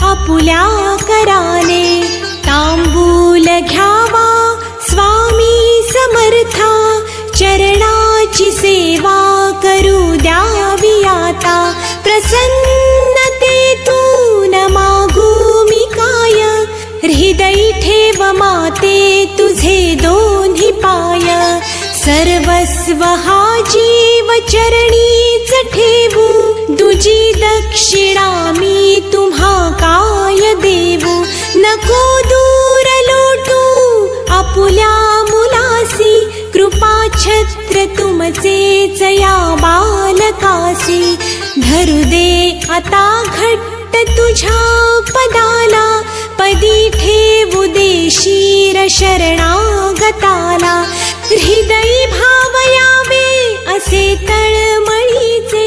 आपुल्या कराने, तांबूल घ्यावा स्वामी समर्था, चरणाची सेवा करू द्यावी आता. प्रसन्नतेतून मागू मी काय, हृदयी ठेव माते तुझे दोन्ही पाय. सर्वस्व हा जीव चरणीच ठेवू, तुझी दक्षिणा मी तुम्हा काय देऊ. नको दूर लोटू आपुल्या मुलासी, कृपा छत्र तुमचेच या बालकासी. धरू दे आता घट्ट तुझ्या पदाला, पदी ठेवू दे शिर शरणागताला. हृदयी भाव यावे असे तळमळीचे,